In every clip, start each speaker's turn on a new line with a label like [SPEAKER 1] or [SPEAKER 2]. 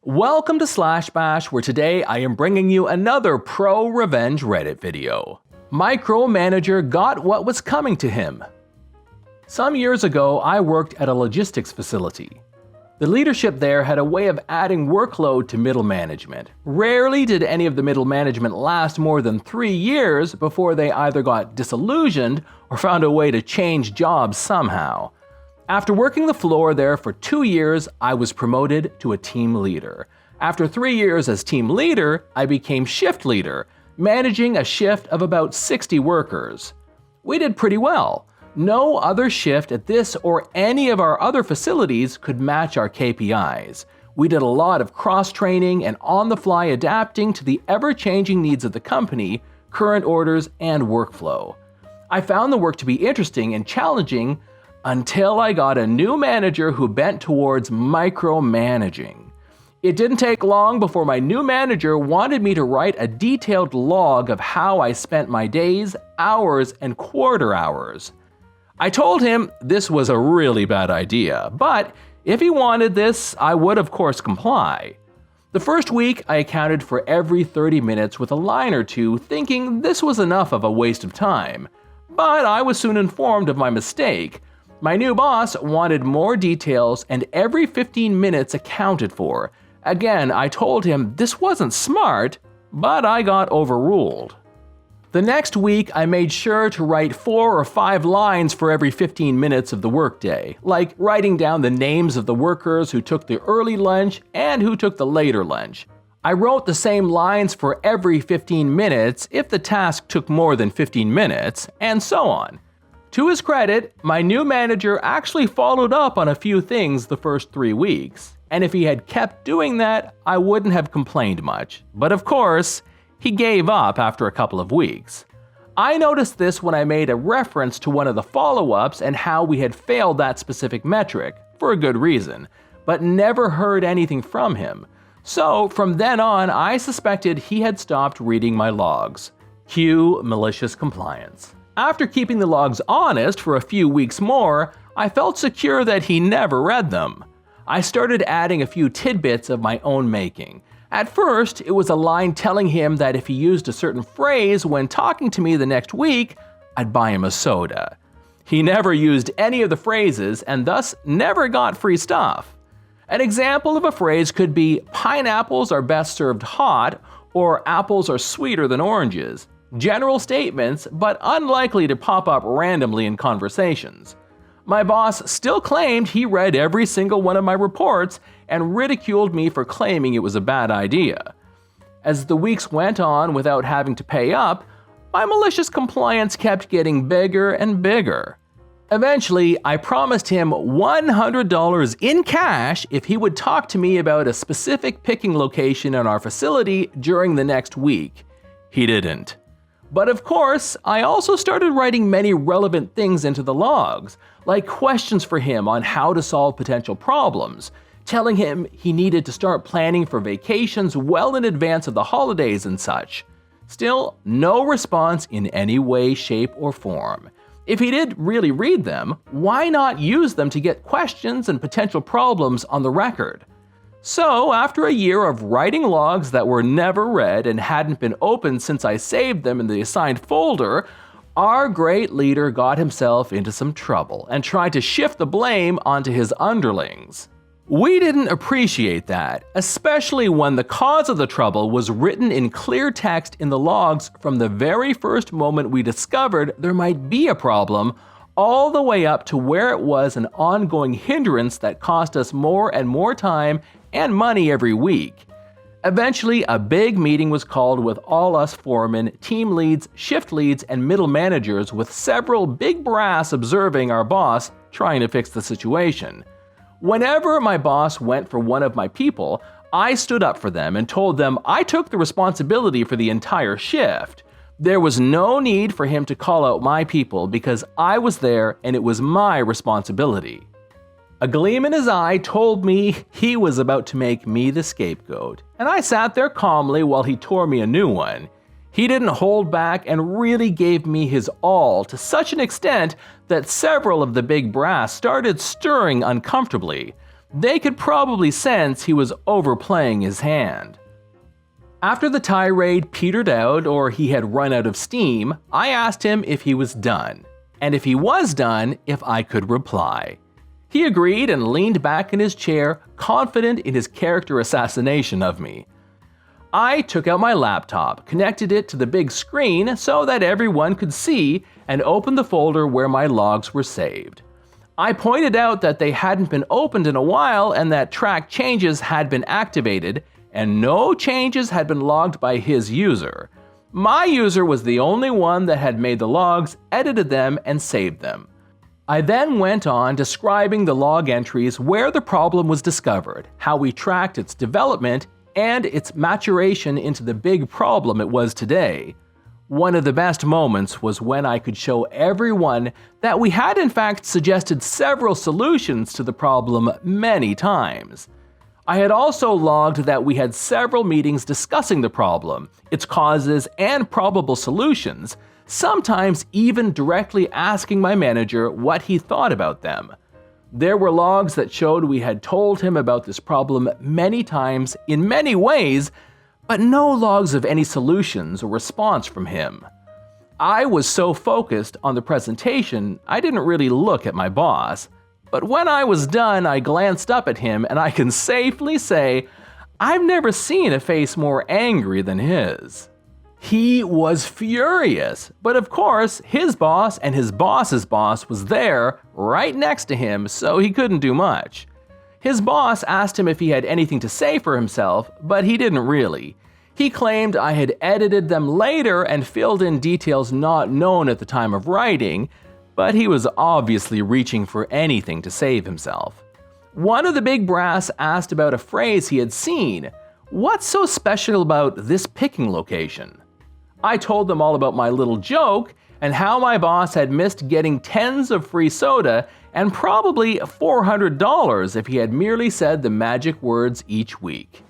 [SPEAKER 1] Welcome to Slash Bash, where today I am bringing you another pro-revenge Reddit video. Micromanager got what was coming to him. Some years ago, I worked at a logistics facility. The leadership there had a way of adding workload to middle management. Rarely did any of the middle management last more than 3 years before they either got disillusioned or found a way to change jobs somehow. After working the floor there for 2 years, I was promoted to a team leader. After 3 years as team leader, I became shift leader, managing a shift of about 60 workers. We did pretty well. No other shift at this or any of our other facilities could match our KPIs. We did a lot of cross-training and on-the-fly adapting to the ever-changing needs of the company, current orders, and workflow. I found the work to be interesting and challenging until I got a new manager who bent towards micromanaging. It didn't take long before my new manager wanted me to write a detailed log of how I spent my days, hours, and quarter hours. I told him this was a really bad idea, but if he wanted this, I would of course comply. The first week, I accounted for every 30 minutes with a line or two, thinking this was enough of a waste of time. But I was soon informed of my mistake. My new boss wanted more details and every 15 minutes accounted for. Again, I told him this wasn't smart, but I got overruled. The next week, I made sure to write 4 or 5 lines for every 15 minutes of the workday, like writing down the names of the workers who took the early lunch and who took the later lunch. I wrote the same lines for every 15 minutes if the task took more than 15 minutes, and so on. To his credit, my new manager actually followed up on a few things the first 3 weeks, and if he had kept doing that, I wouldn't have complained much. But of course, he gave up after a couple of weeks. I noticed this when I made a reference to one of the follow-ups and how we had failed that specific metric, for a good reason, but never heard anything from him. So from then on, I suspected he had stopped reading my logs. Cue malicious compliance. After keeping the logs honest for a few weeks more, I felt secure that he never read them. I started adding a few tidbits of my own making. At first, it was a line telling him that if he used a certain phrase when talking to me the next week, I'd buy him a soda. He never used any of the phrases and thus never got free stuff. An example of a phrase could be pineapples are best served hot or apples are sweeter than oranges. General statements, but unlikely to pop up randomly in conversations. My boss still claimed he read every single one of my reports and ridiculed me for claiming it was a bad idea. As the weeks went on without having to pay up, my malicious compliance kept getting bigger and bigger. Eventually, I promised him $100 in cash if he would talk to me about a specific picking location in our facility during the next week. He didn't. But of course, I also started writing many relevant things into the logs, like questions for him on how to solve potential problems, telling him he needed to start planning for vacations well in advance of the holidays and such. Still, no response in any way, shape, or form. If he did really read them, why not use them to get questions and potential problems on the record? So, after a year of writing logs that were never read and hadn't been opened since I saved them in the assigned folder, our great leader got himself into some trouble and tried to shift the blame onto his underlings. We didn't appreciate that, especially when the cause of the trouble was written in clear text in the logs from the very first moment we discovered there might be a problem, all the way up to where it was an ongoing hindrance that cost us more and more time and money every week. Eventually, a big meeting was called with all us foremen, team leads, shift leads, and middle managers, with several big brass observing our boss trying to fix the situation. Whenever my boss went for one of my people, I stood up for them and told them I took the responsibility for the entire shift. There was no need for him to call out my people because I was there and it was my responsibility. A gleam in his eye told me he was about to make me the scapegoat, and I sat there calmly while he tore me a new one. He didn't hold back and really gave me his all to such an extent that several of the big brass started stirring uncomfortably. They could probably sense he was overplaying his hand. After the tirade petered out or he had run out of steam, I asked him if he was done, and if he was done, if I could reply. He agreed and leaned back in his chair, confident in his character assassination of me. I took out my laptop, connected it to the big screen so that everyone could see, and opened the folder where my logs were saved. I pointed out that they hadn't been opened in a while and that track changes had been activated, and no changes had been logged by his user. My user was the only one that had made the logs, edited them, and saved them. I then went on describing the log entries where the problem was discovered, how we tracked its development, and its maturation into the big problem it was today. One of the best moments was when I could show everyone that we had in fact suggested several solutions to the problem many times. I had also logged that we had several meetings discussing the problem, its causes, and probable solutions, sometimes even directly asking my manager what he thought about them. There were logs that showed we had told him about this problem many times in many ways, but no logs of any solutions or response from him. I was so focused on the presentation, I didn't really look at my boss. But when I was done, I glanced up at him, and I can safely say I've never seen a face more angry than his. He was furious, but of course, his boss and his boss's boss was there, right next to him, so he couldn't do much. His boss asked him if he had anything to say for himself, but he didn't really. He claimed I had edited them later and filled in details not known at the time of writing, but he was obviously reaching for anything to save himself. One of the big brass asked about a phrase he had seen. What's so special about this picking location? I told them all about my little joke and how my boss had missed getting tens of free soda and probably $400 if he had merely said the magic words each week.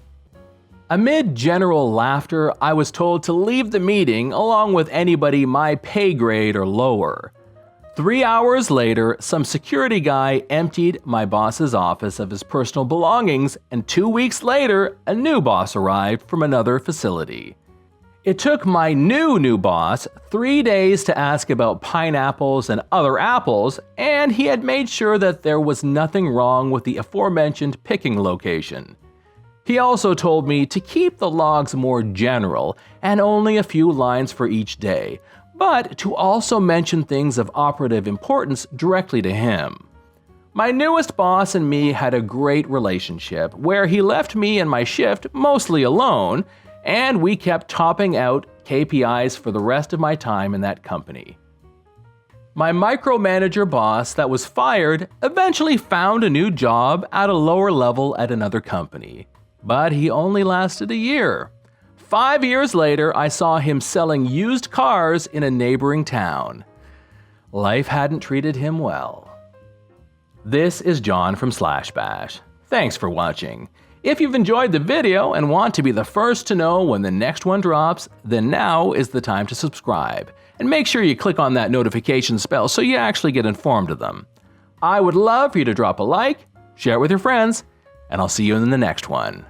[SPEAKER 1] Amid general laughter, I was told to leave the meeting along with anybody my pay grade or lower. 3 hours later, some security guy emptied my boss's office of his personal belongings, and 2 weeks later, a new boss arrived from another facility. It took my new boss 3 days to ask about pineapples and other apples, and he had made sure that there was nothing wrong with the aforementioned picking location. He also told me to keep the logs more general and only a few lines for each day, but to also mention things of operative importance directly to him. My newest boss and me had a great relationship where he left me and my shift mostly alone, and we kept topping out KPIs for the rest of my time in that company. My micromanager boss that was fired eventually found a new job at a lower level at another company, but he only lasted a year. 5 years later, I saw him selling used cars in a neighboring town. Life hadn't treated him well. This is John from /Bash. Thanks for watching. If you've enjoyed the video and want to be the first to know when the next one drops, then now is the time to subscribe. And make sure you click on that notification bell so you actually get informed of them. I would love for you to drop a like, share it with your friends, and I'll see you in the next one.